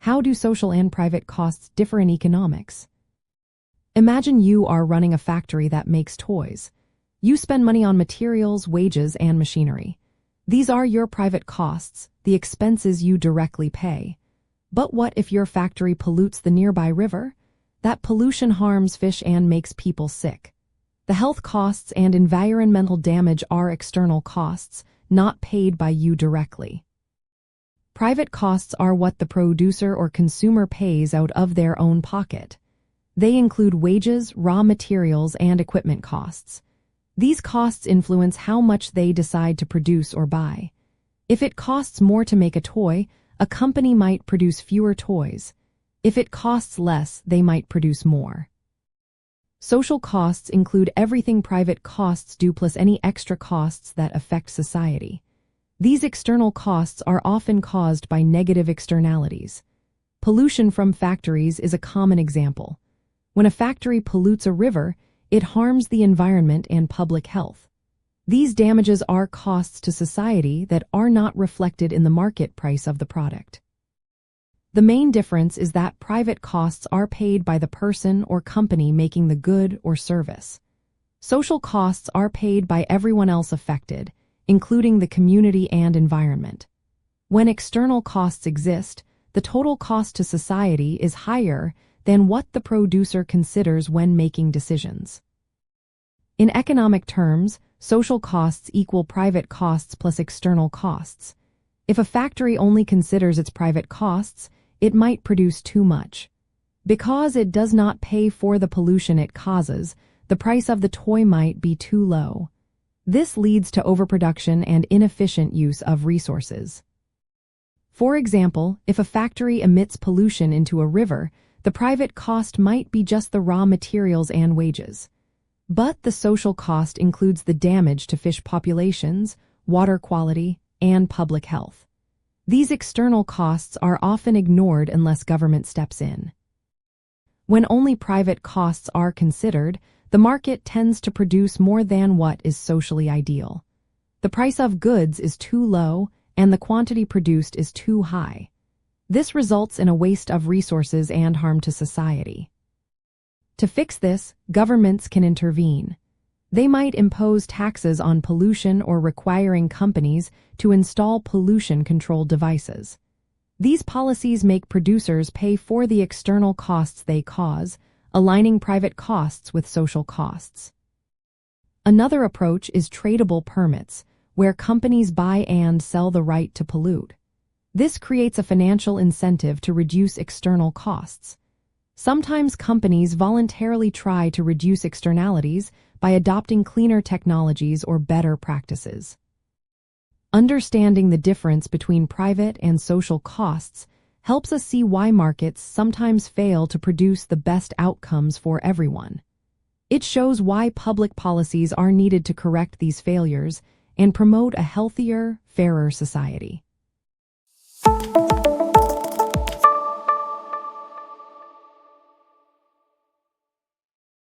How do social and private costs differ in economics? Imagine you are running a factory that makes toys. You spend money on materials, wages, and machinery. These are your private costs, the expenses you directly pay. But what if your factory pollutes the nearby river? That pollution harms fish and makes people sick. The health costs and environmental damage are external costs, not paid by you directly. Private costs are what the producer or consumer pays out of their own pocket. They include wages, raw materials, and equipment costs. These costs influence how much they decide to produce or buy. If it costs more to make a toy, a company might produce fewer toys. If it costs less, they might produce more. Social costs include everything private costs do plus any extra costs that affect society. These external costs are often caused by negative externalities. Pollution from factories is a common example. When a factory pollutes a river, it harms the environment and public health. These damages are costs to society that are not reflected in the market price of the product. The main difference is that private costs are paid by the person or company making the good or service. Social costs are paid by everyone else affected, including the community and environment. When external costs exist, the total cost to society is higher than what the producer considers when making decisions. In economic terms, social costs equal private costs plus external costs. If a factory only considers its private costs, it might produce too much. Because it does not pay for the pollution it causes, the price of the toy might be too low. This leads to overproduction and inefficient use of resources. For example, if a factory emits pollution into a river, the private cost might be just the raw materials and wages. But the social cost includes the damage to fish populations, water quality, and public health. These external costs are often ignored unless government steps in. When only private costs are considered, the market tends to produce more than what is socially ideal. The price of goods is too low, and the quantity produced is too high. This results in a waste of resources and harm to society. To fix this, governments can intervene. They might impose taxes on pollution or requiring companies to install pollution control devices. These policies make producers pay for the external costs they cause, aligning private costs with social costs. Another approach is tradable permits, where companies buy and sell the right to pollute. This creates a financial incentive to reduce external costs. Sometimes companies voluntarily try to reduce externalities by adopting cleaner technologies or better practices. Understanding the difference between private and social costs helps us see why markets sometimes fail to produce the best outcomes for everyone. It shows why public policies are needed to correct these failures and promote a healthier, fairer society.